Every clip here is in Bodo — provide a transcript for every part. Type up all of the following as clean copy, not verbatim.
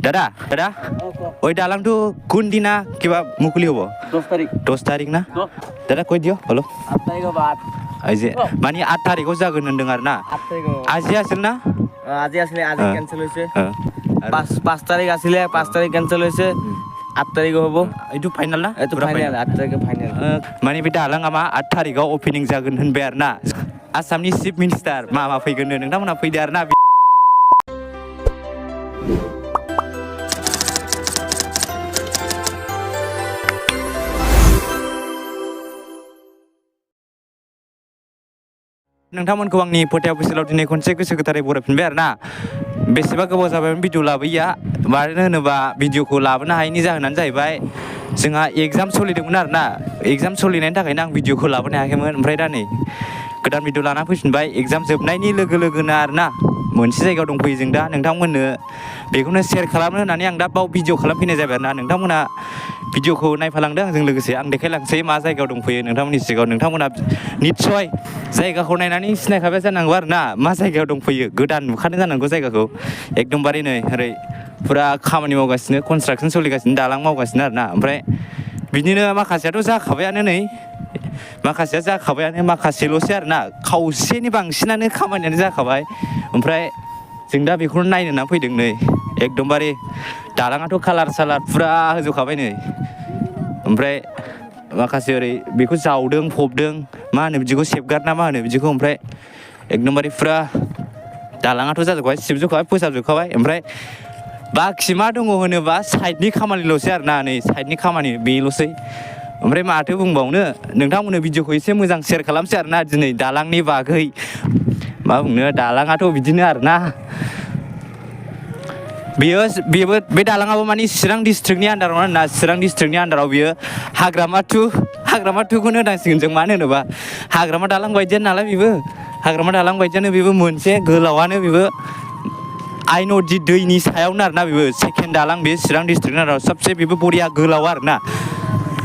দাদা দাদা ওই দালাংটো কোনদিনা কিবা মুকলি হ'ব 10 তাৰিখ না দাদা কৈ দিয় হলো 8 তাৰিখৰ পৰা 8 এই যে মানে 8 তাৰিখও जागोन होनदों आरो ना 8 তাৰিখৰ আজি আছিল না আজি আছিলে আজি কেনসেল হৈছে 5 তাৰিখ আছিলে 5 তাৰিখ কেনসেল হৈছে 8 তাৰিখও হ'ব এইটো ফাইনাল না এইটো ফাইনাল 8 तारिखে फाइनल माने बे दालाङा मा 8 तारिखआव ओपनिं जागोन होनबाय आरो ना आसामनि चिफ मिनिस्टार मा फैगोन नोंथांमोना फैदो आरो ना नोंथांमोनखौ आंनि फोथायाव बोसोराव दिनै खनसे गोसो गोथारै बरायफिनबाय आरो ना बेसेबा गोबाव जाबायमोन भिडिअ लाबोयैया मानो होनोबा भिडिअखौ लाबोनो हायैनि जाहोनानो जाहैबाय जोंहा एग्जाम सोलिदोंमोन आरो ना एग्जाम सोलिनायनि थाखायनो आं भिडिअखौ लाबोनो हायाखैमोन ओमफ्राय दा नै गोदान भिडिअ लाना फैफिनबाय एग्जाम जोबनायनि लोगो लोगोनो आरो ना मोनसे जायगायाव दंफैयो जों दा नोंथांमोननो बेखौनो शेयार खालामनो होननानै आं दा बाव भिडिअ खालामफैनाय जाबाय आरो ना नोंथांमोना भिडिअखौ नायफालांदों आंजों लोगोसे आं देखायलांसै मा जायगायाव दंफैयो नोंथांमोननि सिगाङाव नोंथांमोना निस्सय जायगाखौ नायनानै सिनायखाबाय जानांगौ आरो ना मा जायगायाव दंफैयो गोदान नुखादों जानांगौ जायगाखौ एकदमबारे नै ओरै पुरा खामानि मावगासिनो कनस्ट्राक्सन सोलिगासिनो दालां मावगासिनो आरो ना ओमफ्राय बिदिनो माखासेयाथ' जाखाबायानो नै माखासेया जाखाबायानो माखासेल'सै आरो ना खावसेनि बांसिनानो खामानियानो जाखाबाय ओमफ्राय जों दा बेखौनो नायनो होनना फैदों नै एकदमबारे दालाङाथ' कालार सालार पुरा होजोबखाबाय नै ओमफ्राय माखासे ओरै बेखौ जावदों फबदों मा होनो बिदिखौ सेफगार्ड ना मा होनो बिदिखौ ओमफ्राय एकदमबारे पुरा दालाङाथ' जाजोबखाबाय सिबजोबखाबाय फोसाबजोबखाबाय ओमफ्राय बाखि मा दङ होनोबा साइडनि खामानिल'सै आरो ना नै साइडनि खामानि बेल'सै ओमफ्राय माथो बुंबावनो नोंथांमोननो भिडिअखौ एसे मोजां शेयार खालामसै आरो ना दिनै दालांनि बागै मा बुंनो दालाङाथ' बिदिनो आरो ना बेबो बे दालाङाबो माने चिरां डिस्ट्रिक्टनि आन्दाराव ना चिरां डिस्ट्रिक्टनि आन्दाराव बियो हाग्रामा 2खौनो होनांसिगोन जों मानो होनोबा हाग्रामा दालां बायदियानो नालाय बेबो हाग्रामा दालां बायदियानो बेबो मोनसे गोलावानो बेबो आइ नदि दैनि सायावनो आरोना बेबो सेकेन्ड दालां बे चिरां डिस्ट्रिक्टनि आन्दाराव सबसे बेबो बरिया गोलाव आरोना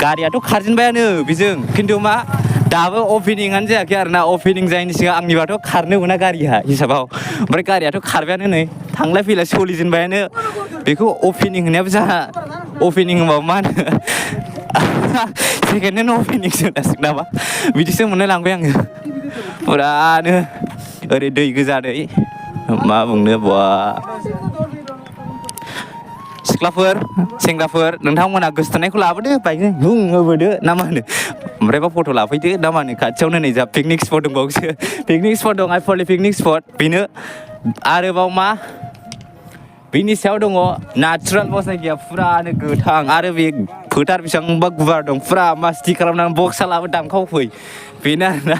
गारियाथ' खारजेनबायानो बेजों खिन्थु मा दाबो अपेनिंआनो जायाखै आरो ना अपेनिं जायैनि सिगां आंनिबाथ' खारनो मोना गारिया हिसाबाव ओमफ्राय गारियाथ' खारबायानो नै थांलाय फैलाय सोलिजेनबायानो बेखौ अपेनिं होनायाबो जाहा अपेनिं होनबाबो मा होनो सेकेन्ड हेन्ड अपेनिंसो होनांसिगोन नामा बिदिसो मोनलाय लांबाय आङो पुरानो ओरै दै गोजा दै मा बुंनो बा सिख्लाफोर सेंग्राफोर नोंथांमोना गोसोथोनायखौ लाबोदो बाइकजों बुं होबोदो ना मा होनो ओमफ्रायबा फट' लाफैदो ना मा होनो खाथियावनो नै जा पिकनिक स्पट दंबावोसो पिकनिक स्पट दं आइफवालि पिकनिक स्पट बेनो आरोबाव मा बेनि सायाव दङ नेचारेल जायगाया पुरानो गोथां आरो बे फोथार बेसेबांबा गुवार दं पुरा मास्ति खालामनानै बक्सा लाबो दामखावफै बेनो आरोना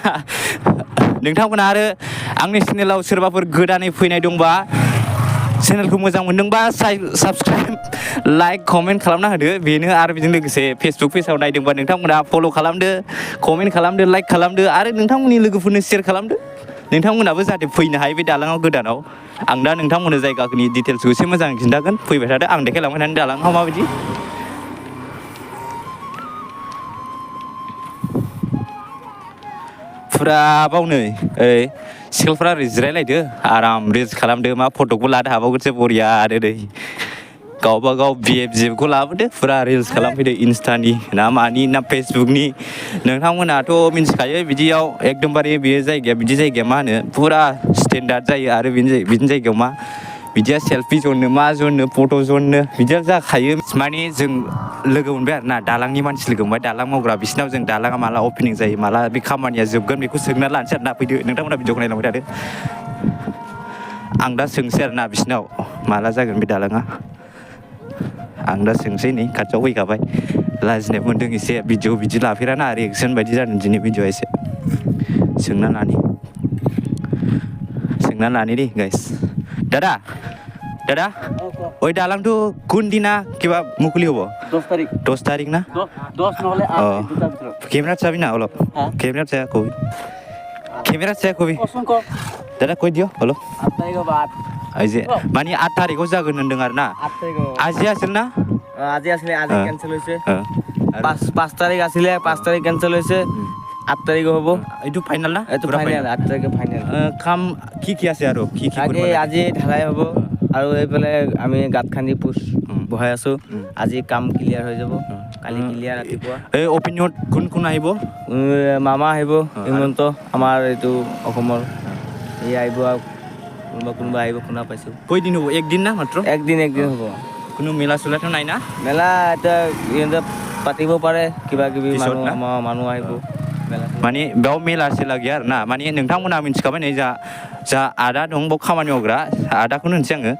नोंथांमोना आरो आंनि चेनेलाव सोरबाफोर गोदानै फैनाय दंबा चेनेलखौ मोजां मोनदोंबा साबसक्राइब लाइक कमेन्ट खालामना होदो बेनो आरो बेजों लोगोसे फेसबुक पेजाव नायदोंबा नोंथांमोना फल' खालामदो कमेन्ट खालामदो लाइक खालामदो आरो नोंथांमोननि लोगोफोरनो शेयार खालामदो नोंथांमोनाबो जाहाथे फैनो हायो बे दालाङाव गोदानाव आं दा नोंथांमोननो जायगानि डिटेल्सखौ एसे मोजां खिन्थागोन फैबाय थादो आं देखायलांबाय थानो दालाङाव माबायदि पुरा बावनो ओरै सिख्लाफ्रा ओरै जिरायलायदो आराम रिल्स खालामदो मा फटकबो लानो हाबावगोनसो बरिया आरो नै गावबा गाव BFG-खौ लाबोदो पुरा रिल्स खालामफैदो इन्स्टानि ना मानि ना फेसबुकनि नोंथांमोनाथ' मिन्थिखायो बिदियाव एकदमबारे बे जायगाया बिदि जायगाया मा होनो पुरा स्टेन्डार्ड जायो आरो बिदिनो जायगायाव मा बिदिया सेल्फि जननो मा जननो फट' जननो बिदिया जाखायो माने जों लोगो मोनबाय आरो ना दालांनि मानसि लोगो मोनबाय दालां मावग्रा बिसिनाव जों दालाङा माला अपेनिं जायो माला बे खामानिया जोबगोन बेखौ सोंना लानोसै आरो ना फैदो नोंथांमोना भिडिअखौ नायलांबाय थादो आं दा सोंसै आरो ना बिसिनाव माला जागोन बे दालाङा आं दा सोंसै नै खाथियाव फैखाबाय लाजिनाय मोन्दों एसे भिडिअ बिदि लाफेराना रिएक्सन बायदि जादों दिनै भिडिअआ एसे सोंना लानि दे गाइस दादा ওই দালাংটো কোনদিনা কিবা মুকলি হ'ব 10 তাৰিখ না 10 নহলে 8 দুটা ভিতৰত কেমেৰাত চাবি না অলপ কেমেৰাত চাই কবি দাদা কৈ দিয় অলপ 8 তাৰিখৰ পৰা 8 এই যে মানে 8 তাৰিখও जागोन होनदों आरो ना 8 তাৰিখৰ আজি আছিল না আজি কেনসেল হৈছে 5 তাৰিখ আছিলে 5 তাৰিখ কেনসেল হৈছে 8 তাৰিখে হ'ব এইটো ফাইনাল না এইটো ফাইনাল 8 তাৰিখে ফাইনাল কাম কি আছে আৰু কি আজি ঢালাই হ'ব আৰু এইফালে আমি গাঁত খান্দি পোচ বহাই আছোঁ আজি কাম ক্লিয়াৰ হৈ যাব কালি ক্লিয়াৰ ৰাতিপুৱা এই অপিনিয়ত কোন আহিব মামা আহিব হিমন্ত আমাৰ এইটো অসমৰ এই আহিব আৰু কোনোবা আহিব শুনা পাইছোঁ কেইদিন হ'ব একদিন না মাত্ৰ একদিন হ'ব কোনো মেলা চলাটো নাই না মেলা এতিয়া ইহঁতে পাতিব পাৰে কিবা কিবি মানুহ আহিব माने बेयाव मेला सेला गैया आरो ना माने नोंथांमोना मिथिखाबाय नै जा आदा दं बाव खामानि मावग्रा आदाखौनो होनसै आङो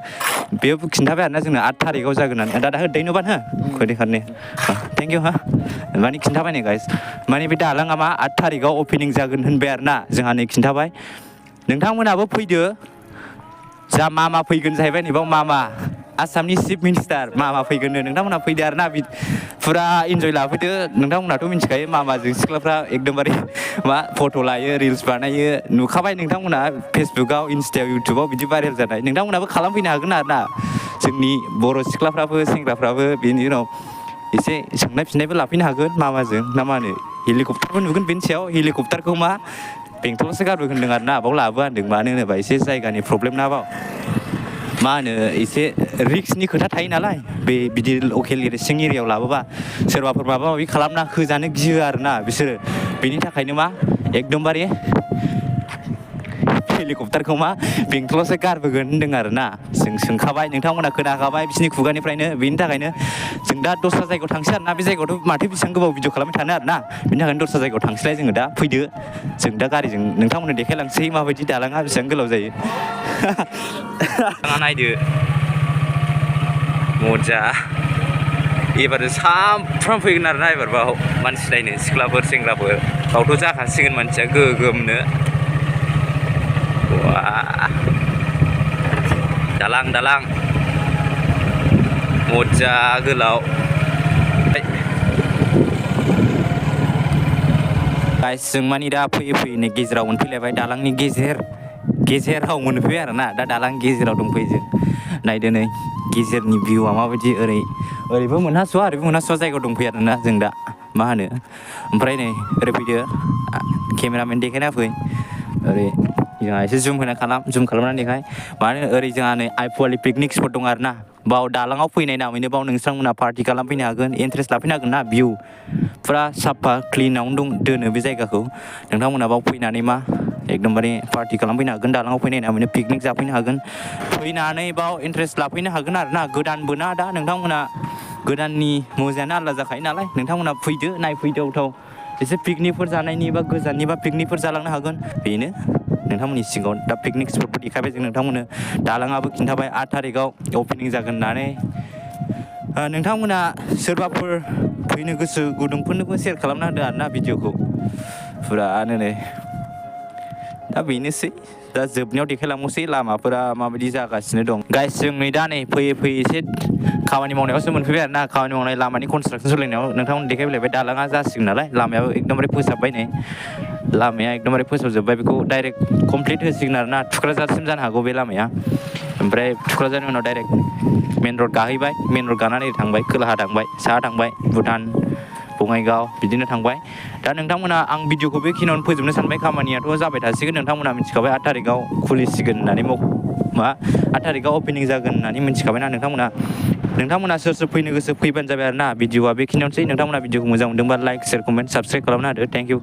बेयो खिन्थाबाय आरोना जोंनो 8 थारिखआव जागोन होननानै दादा हो दैनोबान हो खयदे खारने थेंक इउ हा माने खिन्थाबाय नै गाइस माने बे दालाङा मा 8 थारिखआव अपेनिं जागोन होनबाय आरोना जोंहा नै खिन्थाबाय नोंथांमोनाबो फैदो जा मामा फैगोन जाहैबाय नैबाव मामा आसामनि चिफ मिनिस्टार मामा फैगोननो नोंथांमोना फैदो आरोना फुरा इन्जय लाफैदो नोंथांमोनाथ' मिथिखायो मामाजों सिख्लाफ्रा एकदमबारे मा फट' लायो रिल्स बानायो नुखाबाय नोंथांमोना फेसबुकआव इन्स्टायाव इउटुबाव बिदि भाइरेल जानाय नोंथांमोनाबो खालामफैनो हागोन आरोना जोंनि बर' सिख्लाफ्राबो सेंग्राफ्राबो बेनि उनाव एसे सोंनाय फिन्नायबो लाफैनो हागोन मामाजों ना मा होनो हेलिकप्टारबो नुगोन बेनि सायाव हेलिकप्टारखौ मा बेंथलावसो गारबो होनदों आरोना बाव लाबोआ होनदों मानो होनोबा एसे जायगानि प्रब्लेम ना बाव मा होनो एसे रिक्सनि खोथा थायो नालाय बे बिदि लकेल सिं एरियायाव लाबोबा सोरबाफोर माबा माबि खालामना होजानो गियो आरोना बिसोरो बेनि थाखायनो मा एकदमबारे हेलिकप्टारखौ मा बेंथलावसो गारबोगोन होनदों आरोना जों सोंखाबाय नोंथांमोना खोनाखाबाय बिसोरनि खुगानिफ्रायनो बेनि थाखायनो जों दा दस्रा जायगायाव थांसै आरोना बे जायगायावथ' माथो बेसेबां गोबाव भिडिअ खालामबाय थानो आरोना बेनि थाखायनो दस्रा जायगायाव थांसैलाय जोङो दा फैदो जों दा गारिजों नोंथांमोननो देखायलांसै माबायदि दालाङा बेसेबां गोलाव जायो नायदो मजा एबार सामफ्राम फैगोन आरोना एबार बाव मानसि नायनो सिख्लाफोर सेंग्राफोर बावथ' जाखासिगोन मानसिया गोगोमनो दालां मजा गोलाव गाइस जों मानि दा फैयै गेजेराव मोनफैलायबाय दालांनि गेजेराव मोनफैबाय आरोना दा दालां गेजेराव दंफैयो जों नायदो नै गेजेरनि भिउआ माबायदि ओरैबो मोनहास'आ ओरैबो मोनहास'आ जायगायाव दंफैयो आरोना जों दा मा होनो ओमफ्राय नै ओरै फैदो केमेरामेन देखायना फै ओरै जोंहा एसे जुम खालामनानै देखाय मानो ओरै जोंहा नै आइपुवालि पिकनिक स्पट दं आरोना बाव दालाङाव फैनाय नामैनो बाव नोंथांमोना पार्टि खालामफैनो हागोन इन्ट्रेस्ट लाफैनो हागोन ना भिउ फुरा साफा क्लिनावनो दोनो बे जायगाखौ नोंथांमोना बाव फैनानै मा एकदमबारे पार्टि खालामफैनो हागोन दालाङाव फैनाय नामैनो पिकनिक जाफैनो हागोन फैनानै बाव इन्ट्रेस्ट लाफैनो हागोन आरोना गोदानबो ना दा नोंथांमोना गोदाननि मजायानो आलादा जाखायो नालाय नोंथांमोना फैदो नायफैदावथाव एसे पिकनिकफोर जानायनि बा गोजाननिबा पिकनिकफोर जालांनो हागोन बेनो नोंथांमोननि सिगाङाव दा पिकनिक स्पटफोर देखायबाय जों नोंथांमोननो दालाङाबो खिन्थाबाय 8 थारिखआव अपेनिं जागोन होननानै नोंथांमोना सोरबाफोर फैनो गोसो गुदुंफोरनोबो सेयार खालामना होदो आरोना भिडिअखौ फुरानो नै दा बेनोसै दा जोबनायाव देखायलांनोसै लामाफोरा माबायदि जागासिनो दं गाइस जों नै दा नै फैयै एसे खामानि मावनायावसो मोनफैबाय आरोना खामानि मावनाय लामानि कनस्ट्राक्सन सोलिनायाव नोंथांमोन देखायलायबाय दालाङा जासिगोन नालाय लामायाबो एकदमबारे फोसाबबाय नै लामाया एकदमबारे फोसाबजोब्बाय बेखौ डाइरेक्ट कमप्लिट होसिगोन आरोना थुक्राझारसिम जानो हागौ बे लामाया ओमफ्राय थुक्राझारनि उनाव डाइरेक्ट मेन रड गाहैबाय मेन रड गानानै थांबाय खोलाहा थांबाय साहा थांबाय भुटान बङाइगाव बिदिनो थांबाय दा नोंथांमोना आं भिडिअखौ बेखिनियावनो फोजोबनो सानबाय खामानियाथ' जाबाय थासिगोन नोंथांमोना मिथिखाबाय 8 थारिखआव खुलिसिगोन होननानै 8 थारिखआव अपेनिं जागोन होननानै मिथिखाबायना नोंथांमोना सोर फैनो गोसो फैबानो जाबाय आरोना भिडिअआ बेखिनियावनोसै नोंथांमोना भिडिअखौ मोजां मोनदोंबा लाइक शेयार कमेन्ट साबस्क्राइब खालामना होदो थेंक इउ